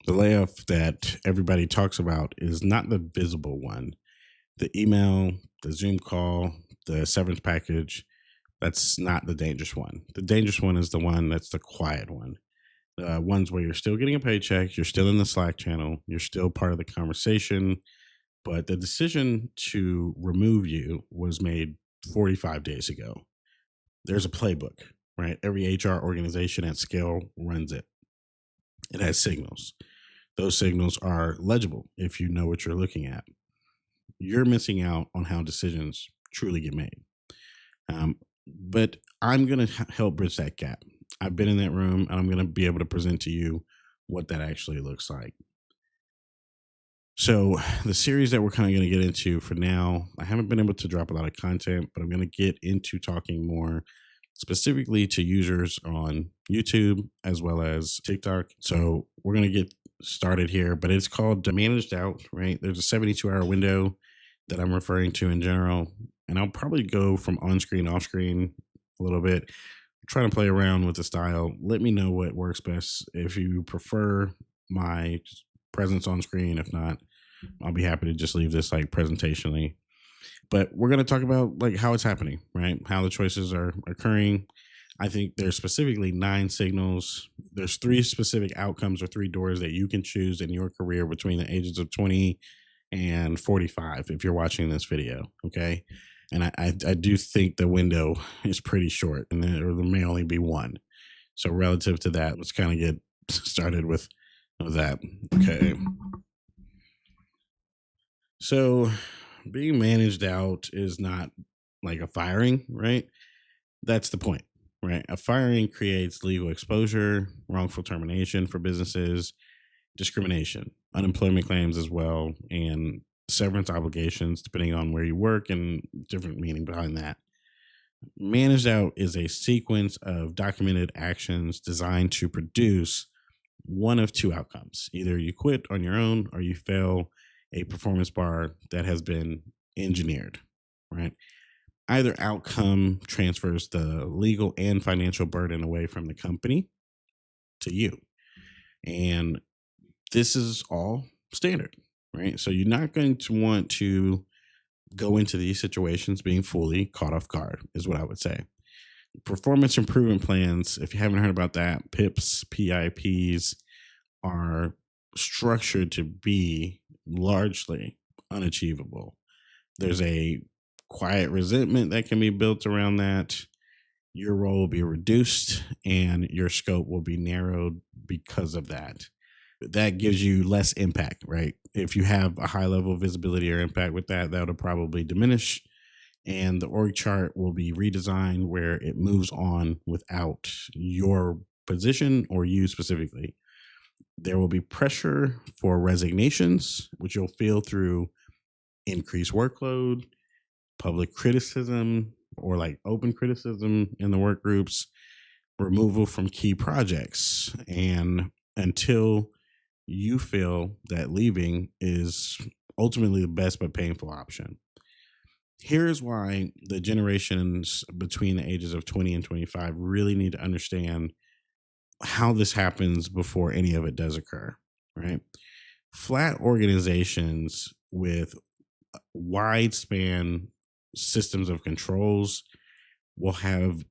The layoff that everybody talks about is not the visible one. The email, the Zoom call, the severance package, that's not the dangerous one. The dangerous one is the one that's the quiet one. The ones where you're still getting a paycheck, you're still in the Slack channel, you're still part of the conversation, but the decision to remove you was made 45 days ago. There's a playbook, right? Every HR organization at scale runs it. It has signals. Those signals are legible if you know what you're looking at. You're missing out on how decisions truly get made. But I'm going to help bridge that gap. I've been in that room and I'm going to be able to present to you what that actually looks like. So, the series that we're kind of going to get into for now, I haven't been able to drop a lot of content, but I'm going to get into talking more specifically to users on YouTube as well as TikTok. So, we're going to get started here, but it's called managed out, right? There's a 72-hour window that I'm referring to in general, and I'll probably go from on screen, off screen a little bit, try to play around with the style. Let me know what works best. If you prefer my presence on screen, if not, I'll be happy to just leave this like presentationally. But we're going to talk about like how it's happening, right? How the choices are occurring. I think there's specifically 9 signals. There's 3 specific outcomes or 3 doors that you can choose in your career between the ages of 20 and 45 if you're watching this video, okay? And I do think the window is pretty short, and there may only be one. So relative to that, let's kind of get started with that. Okay. So being managed out is not like a firing, right? That's the point, right? A firing creates legal exposure, wrongful termination for businesses, discrimination, unemployment claims as well, and severance obligations depending on where you work and different meaning behind that. Managed out is a sequence of documented actions designed to produce one of 2 outcomes. Either you quit on your own or you fail a performance bar that has been engineered, right? Either outcome transfers the legal and financial burden away from the company to you. And this is all standard, right? So you're not going to want to go into these situations being fully caught off guard, is what I would say. Performance improvement plans, if you haven't heard about that, PIPs are structured to be largely unachievable. There's a quiet resentment that can be built around that. Your role will be reduced and your scope will be narrowed because of that. That gives you less impact, right? If you have a high level of visibility or impact with that, that'll probably diminish. And the org chart will be redesigned where it moves on without your position or you specifically. There will be pressure for resignations, which you'll feel through increased workload, public criticism, or like open criticism in the work groups, removal from key projects. And until you feel that leaving is ultimately the best but painful option. Here's why the generations between the ages of 20 and 25 really need to understand how this happens before any of it does occur, right? Flat organizations with wide span systems of controls will have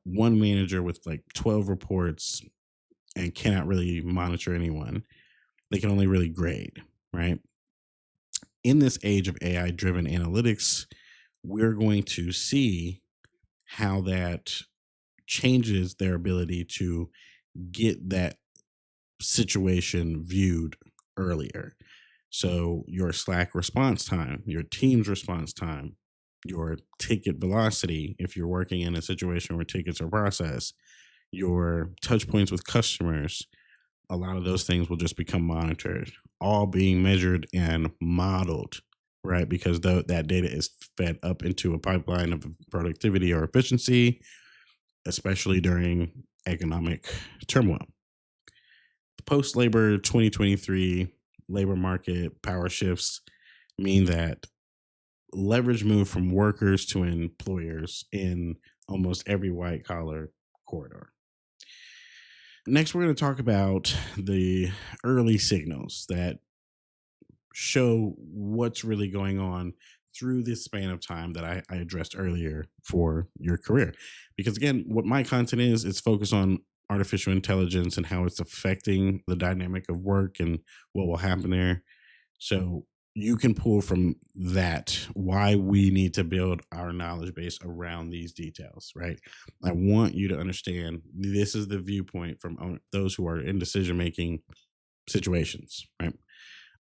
one manager with like 12 reports and cannot really monitor anyone. They can only really grade, right? In this age of AI driven analytics, we're going to see how that changes their ability to get that situation viewed earlier. So your Slack response time, your team's response time, your ticket velocity, if you're working in a situation where tickets are processed, your touch points with customers, a lot of those things will just become monitored, all being measured and modeled, right? Because that data is fed up into a pipeline of productivity or efficiency, especially during economic turmoil. Post-labor 2023 labor market power shifts mean that leverage moved from workers to employers in almost every white collar corridor. Next, we're going to talk about the early signals that show what's really going on through this span of time that I addressed earlier for your career. Because again, what my content is, it's focused on artificial intelligence and how it's affecting the dynamic of work and what will happen there. So you can pull from that why we need to build our knowledge base around these details, right? I want you to understand this is the viewpoint from those who are in decision making situations, right?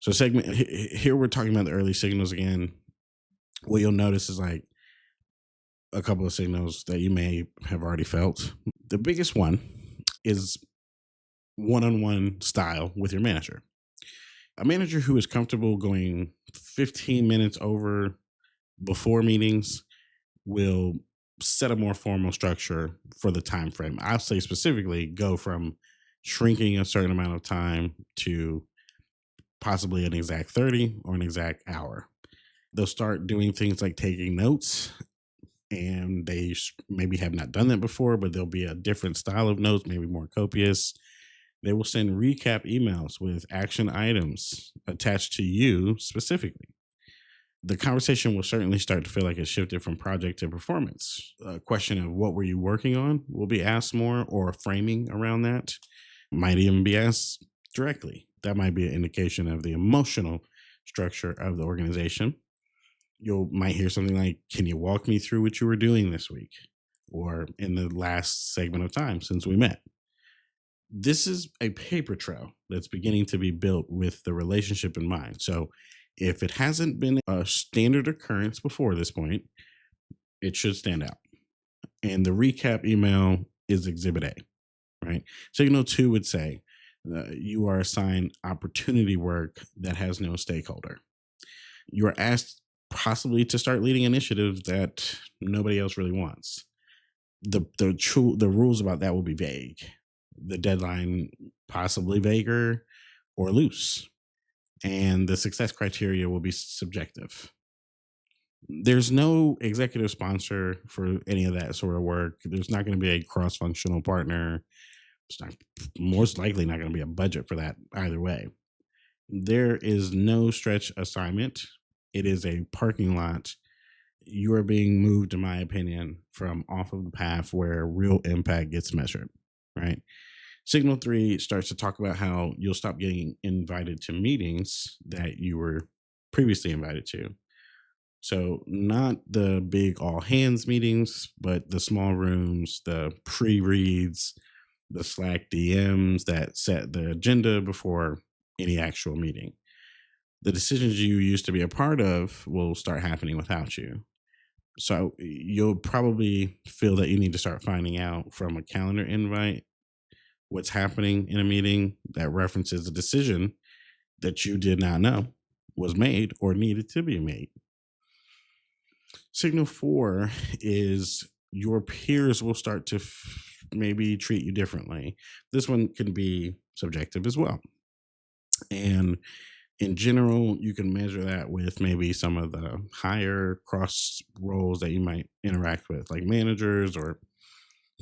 So here we're talking about the early signals again. What you'll notice is like a couple of signals that you may have already felt. The biggest one is one-on-one style with your manager. A manager who is comfortable going 15 minutes over before meetings will set a more formal structure for the time frame. I'll say specifically go from shrinking a certain amount of time to possibly an exact 30 or an exact hour. They'll start doing things like taking notes, and maybe have not done that before, but there'll be a different style of notes, maybe more copious. They will send recap emails with action items attached to you specifically. The conversation will certainly start to feel like it shifted from project to performance. A question of what were you working on will be asked more, or framing around that might even be asked directly. That might be an indication of the emotional structure of the organization. You might hear something like, "Can you walk me through what you were doing this week or in the last segment of time since we met?" This is a paper trail that's beginning to be built with the relationship in mind. So if it hasn't been a standard occurrence before this point, it should stand out. And the recap email is exhibit A, right? Signal two would say, you are assigned opportunity work that has no stakeholder. You are asked possibly to start leading initiatives that nobody else really wants. The rules about that will be vague. The deadline possibly vaguer or loose, and the success criteria will be subjective. There's no executive sponsor for any of that sort of work. There's not going to be a cross-functional partner. It's not, most likely not going to be a budget for that either way. There is no stretch assignment. It is a parking lot. You are being moved, in my opinion, from off of the path where real impact gets measured, right? Signal three starts to talk about how you'll stop getting invited to meetings that you were previously invited to. So, not the big all hands meetings, but the small rooms, the pre reads, the Slack DMs that set the agenda before any actual meeting. The decisions you used to be a part of will start happening without you. So, you'll probably feel that you need to start finding out from a calendar invite what's happening in a meeting that references a decision that you did not know was made or needed to be made. Signal four is your peers will start to maybe treat you differently. This one can be subjective as well. And in general, you can measure that with maybe some of the higher cross roles that you might interact with, like managers or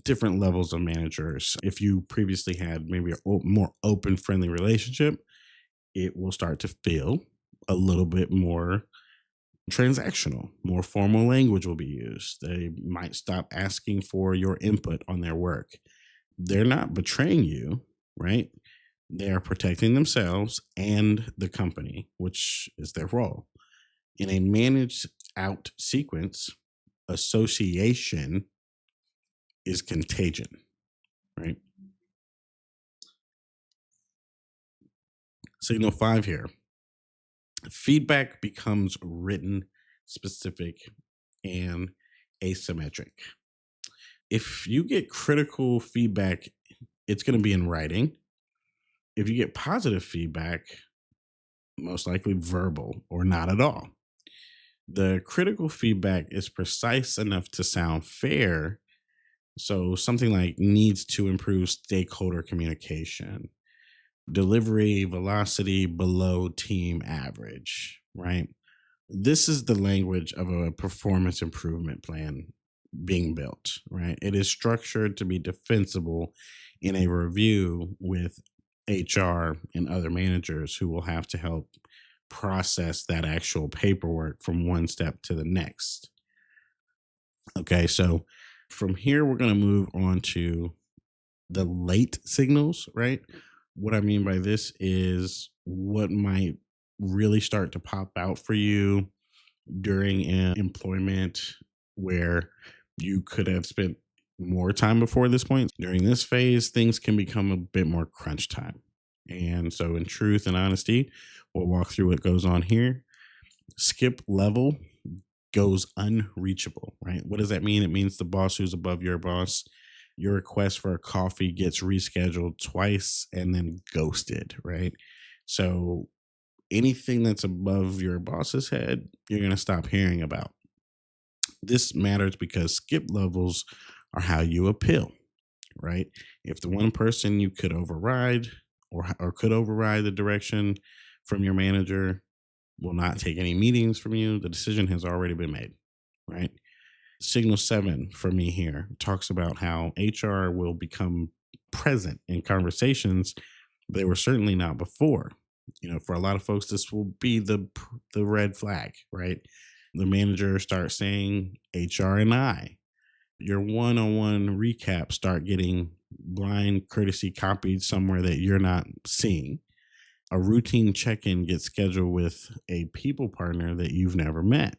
different levels of managers. If you previously had maybe a more open, friendly relationship, it will start to feel a little bit more transactional. More formal language will be used. They might stop asking for your input on their work. They're not betraying you, right? They are protecting themselves and the company, which is their role. In a managed out sequence, association is contagion, right? Signal five here. Feedback becomes written, specific, and asymmetric. If you get critical feedback, it's going to be in writing. If you get positive feedback, most likely verbal or not at all. The critical feedback is precise enough to sound fair. So something like needs to improve stakeholder communication, delivery velocity below team average, right? This is the language of a performance improvement plan being built, right? It is structured to be defensible in a review with HR and other managers who will have to help process that actual paperwork from one step to the next. Okay, so from here, we're going to move on to the late signals, right? What I mean by this is what might really start to pop out for you during an employment where you could have spent more time before this point. During this phase, things can become a bit more crunch time. And so, in truth and honesty, we'll walk through what goes on here. Skip level goes unreachable, right? What does that mean? It means the boss who's above your boss, your request for a coffee gets rescheduled twice and then ghosted, right? So anything that's above your boss's head, you're going to stop hearing about. This matters because skip levels are how you appeal, right? If the one person you could override or could override the direction from your manager will not take any meetings from you, the decision has already been made, right? Signal 7 for me here talks about how HR will become present in conversations they were certainly not before. For a lot of folks, this will be the red flag, right? The manager starts saying HR and I. Your one-on-one recap start getting blind courtesy copied somewhere that you're not seeing. A routine check-in gets scheduled with a people partner that you've never met.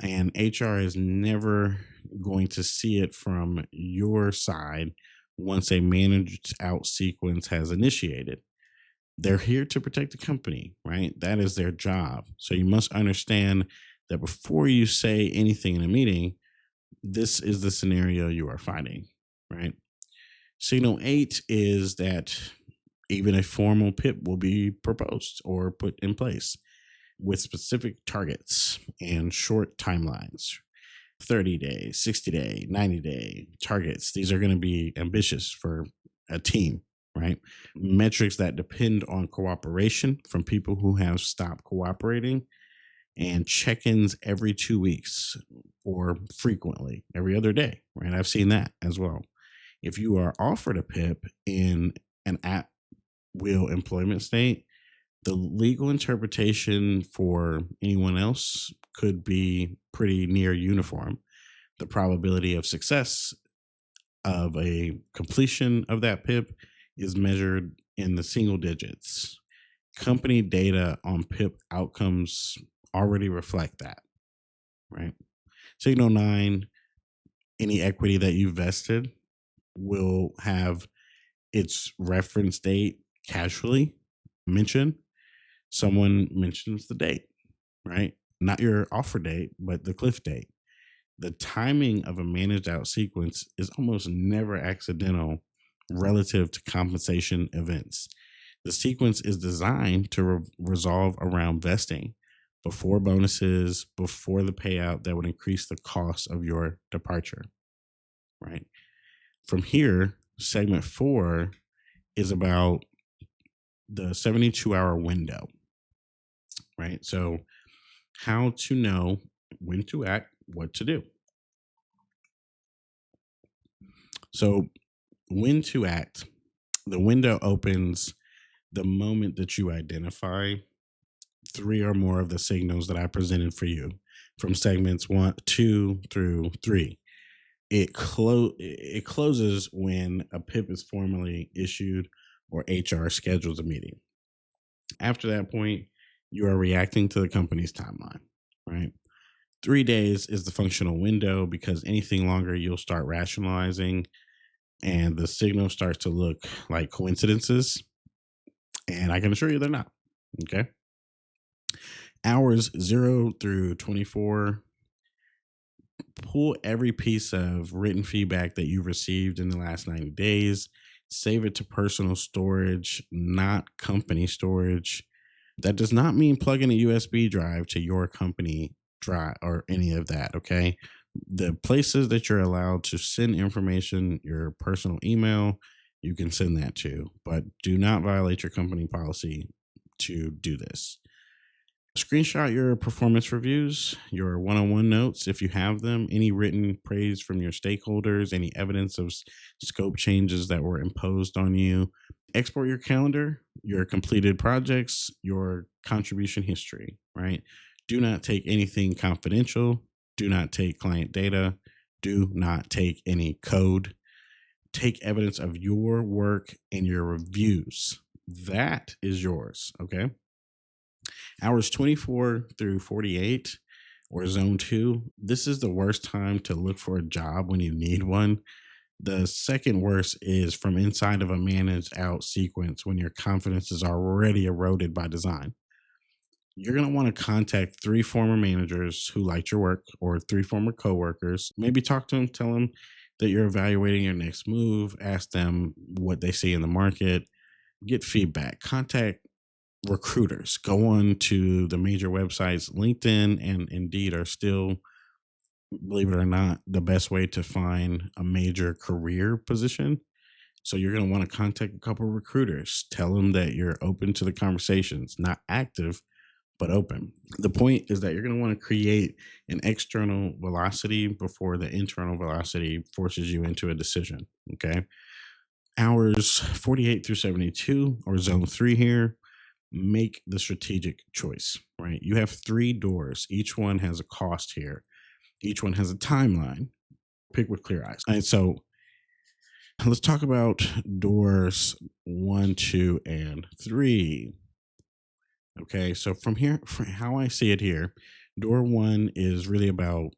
And HR is never going to see it from your side once a managed out sequence has initiated. They're here to protect the company, right? That is their job. So you must understand that before you say anything in a meeting, this is the scenario you are fighting, right? Signal 8 is that even a formal PIP will be proposed or put in place with specific targets and short timelines. 30 day, 60 day, 90-day targets. These are going to be ambitious for a team, right? Metrics that depend on cooperation from people who have stopped cooperating, and check ins every 2 weeks or frequently every other day, right? I've seen that as well. If you are offered a PIP in an at will employment state, the legal interpretation for anyone else could be pretty near uniform. The probability of success of a completion of that PIP is measured in the single digits. Company data on PIP outcomes already reflect that, right? Signal 9, any equity that you vested will have its reference date casually mentioned. Someone mentions the date, right? Not your offer date, but the cliff date. The timing of a managed out sequence is almost never accidental relative to compensation events. The sequence is designed to resolve around vesting, before bonuses, before the payout that would increase the cost of your departure, right? From here, segment 4 is about the 72-hour window, right? So, how to know when to act, what to do. So, when to act, the window opens the moment that you identify 3 or more of the signals that I presented for you from segments 1, 2 through 3. It closes when a PIP is formally issued or HR schedules a meeting. After that point, you are reacting to the company's timeline, right? 3 days is the functional window because anything longer, you'll start rationalizing and the signal starts to look like coincidences. And I can assure you they're not. Okay. Hours 0 through 24, pull every piece of written feedback that you've received in the last 90 days, save it to personal storage, not company storage. That does not mean plug in a USB drive to your company drive or any of that. Okay. The places that you're allowed to send information, your personal email, you can send that to, but do not violate your company policy to do this. Screenshot your performance reviews, your one on one notes if you have them, any written praise from your stakeholders, any evidence of scope changes that were imposed on you. Export your calendar, your completed projects, your contribution history, right? Do not take anything confidential. Do not take client data. Do not take any code. Take evidence of your work and your reviews. That is yours, okay? Hours 24 through 48 or zone two, this is the worst time to look for a job when you need one. The second worst is from inside of a managed out sequence when your confidence is already eroded by design. You're going to want to contact three former managers who liked your work or three former coworkers. Maybe talk to them, tell them that you're evaluating your next move, ask them what they see in the market, get feedback, contact recruiters. Go on to the major websites. LinkedIn and Indeed are still, believe it or not, the best way to find a major career position. So you're going to want to contact a couple of recruiters. Tell them that you're open to the conversations, not active, but open. The point is that you're going to want to create an external velocity before the internal velocity forces you into a decision. Okay. Hours 48 through 72 or zone three here, make the strategic choice, right? You have three doors. Each one has a cost here. Each one has a timeline. Pick with clear eyes. And so let's talk about doors one, two, and three. Okay. So from here, from how I see it here, door one is really about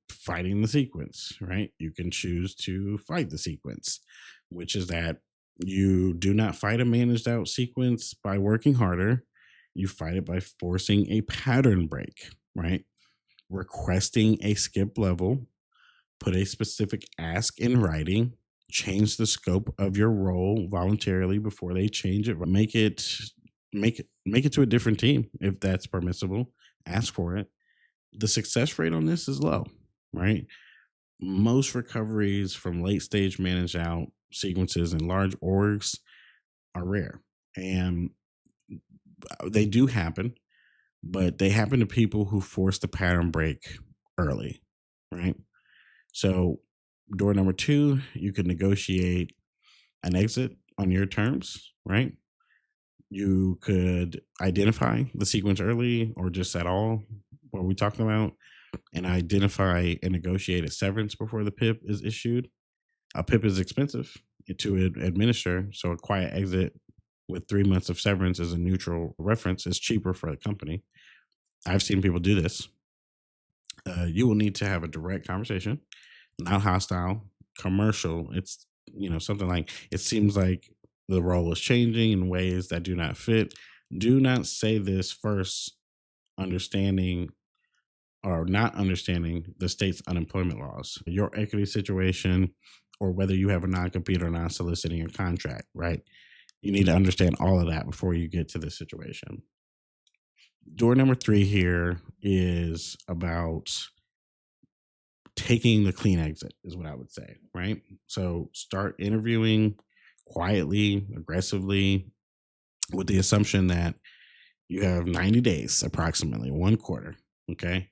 fighting the sequence, right? You can choose to fight the sequence, which is that you do not fight a managed out sequence by working harder. You fight it by forcing a pattern break, right? Requesting a skip level, put a specific ask in writing, change the scope of your role voluntarily before they change it, make it to a different team if that's permissible. Ask for it. The success rate on this is low, right? Most recoveries from late stage managed out sequences in large orgs are rare. And they do happen, but they happen to people who force the pattern break early, right? So, door number two, you can negotiate an exit on your terms, right? You could identify the sequence early or just at all, what we talking about, and identify and negotiate a severance before the PIP is issued. A PIP is expensive to administer, so a quiet exit with 3 months of severance as a neutral reference is cheaper for the company. I've seen people do this. You will need to have a direct conversation, not hostile, commercial. It's something like it seems like the role is changing in ways that do not fit. Do not say this first, understanding or not understanding the state's unemployment laws, your equity situation, or whether you have a non compete or non soliciting a contract, right? You need to understand all of that before you get to this situation. Door number three here is about taking the clean exit, is what I would say, right? So start interviewing quietly, aggressively, with the assumption that you have 90 days, approximately 1 quarter. Okay.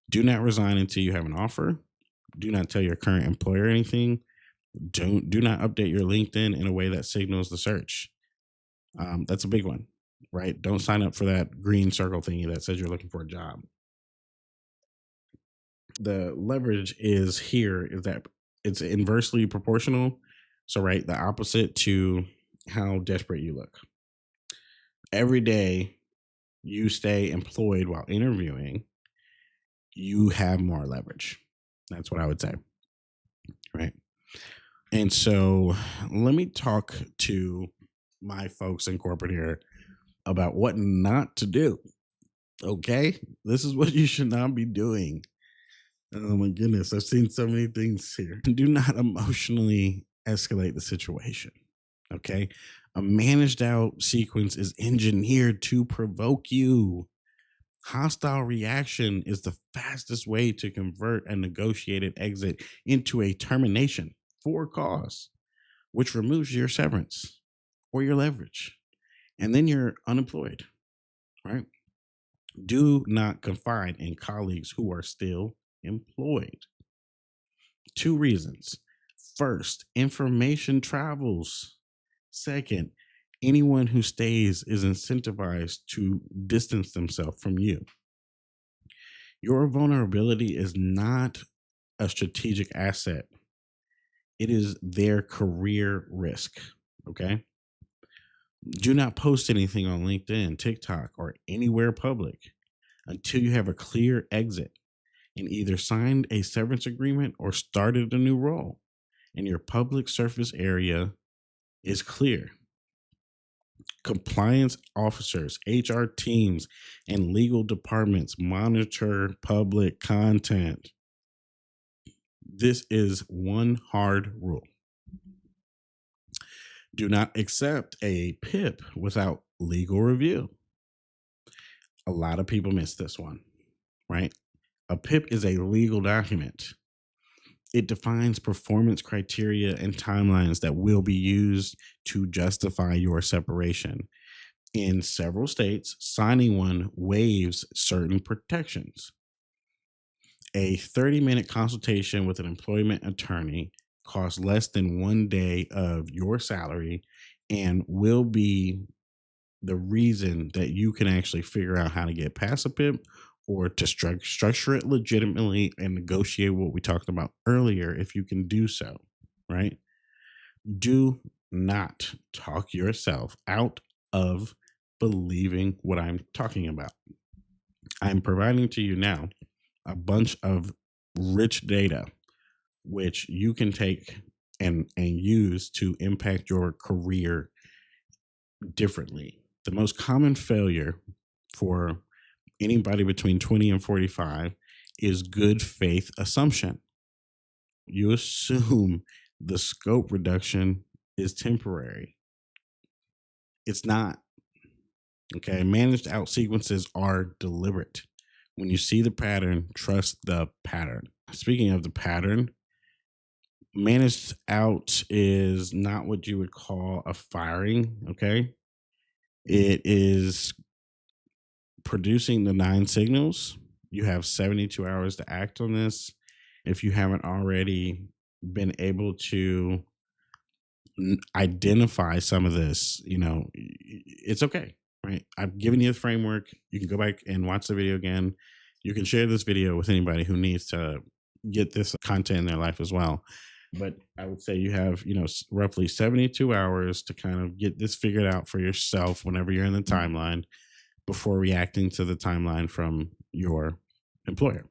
Do not resign until you have an offer. Do not tell your current employer anything. Do not update your LinkedIn in a way that signals the search. That's a big one, right? Don't sign up for that green circle thingy that says you're looking for a job. The leverage is here is that it's inversely proportional. So, right, the opposite to how desperate you look. Every day you stay employed while interviewing, you have more leverage. That's what I would say. Right. And so let me talk to my folks in corporate here about what not to do. Okay. This is what you should not be doing. Oh my goodness. I've seen so many things here. Do not emotionally escalate the situation. Okay. A managed out sequence is engineered to provoke you. Hostile reaction is the fastest way to convert a negotiated exit into a termination for cause, which removes your severance or your leverage. And then you're unemployed, right? Do not confide in colleagues who are still employed. Two reasons. First, information travels. Second, anyone who stays is incentivized to distance themselves from you. Your vulnerability is not a strategic asset, it is their career risk. Okay. Do not post anything on LinkedIn, TikTok, or anywhere public until you have a clear exit and either signed a severance agreement or started a new role and your public surface area is clear. Compliance officers, HR teams, and legal departments monitor public content. This is one hard rule. Do not accept a PIP without legal review. A lot of people miss this one, right? A PIP is a legal document. It defines performance criteria and timelines that will be used to justify your separation. In several states, signing one waives certain protections. A 30-minute consultation with an employment attorney costs less than 1 day of your salary and will be the reason that you can actually figure out how to get past a PIP or to structure it legitimately and negotiate what we talked about earlier if you can do so, right? Do not talk yourself out of believing what I'm talking about. I'm providing to you now a bunch of rich data which you can take and use to impact your career differently. The most common failure for anybody between 20 and 45 is good faith assumption. You assume the scope reduction is temporary. It's not. Okay. Managed out sequences are deliberate. When you see the pattern, trust the pattern. Speaking of the pattern, managed out is not what you would call a firing. Okay. It is producing the 9 signals. You have 72 hours to act on this. If you haven't already been able to identify some of this, it's okay, right? I've given you the framework. You can go back and watch the video again. You can share this video with anybody who needs to get this content in their life as well. But I would say you have, roughly 72 hours to kind of get this figured out for yourself whenever you're in the timeline before reacting to the timeline from your employer.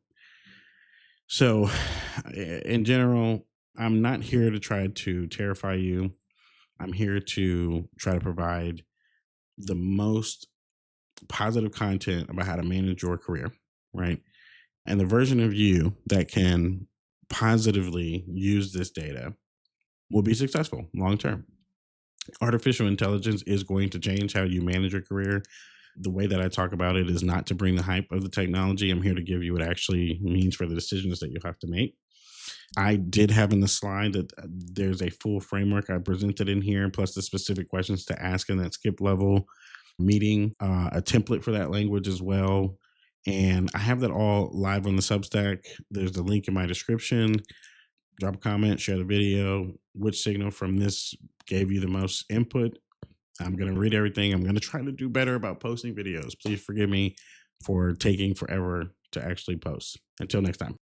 So, in general, I'm not here to try to terrify you. I'm here to try to provide the most positive content about how to manage your career, right? And the version of you that can positively use this data will be successful long term. Artificial intelligence is going to change how you manage your career. The way that I talk about it is not to bring the hype of the technology. I'm here to give you what it actually means for the decisions that you have to make. I did have in the slide that there's a full framework I presented in here, plus the specific questions to ask in that skip level meeting, a template for that language as well. And I have that all live on the Substack. There's the link in my description. Drop a comment, share the video. Which signal from this gave you the most input? I'm going to read everything. I'm going to try to do better about posting videos. Please forgive me for taking forever to actually post. Until next time.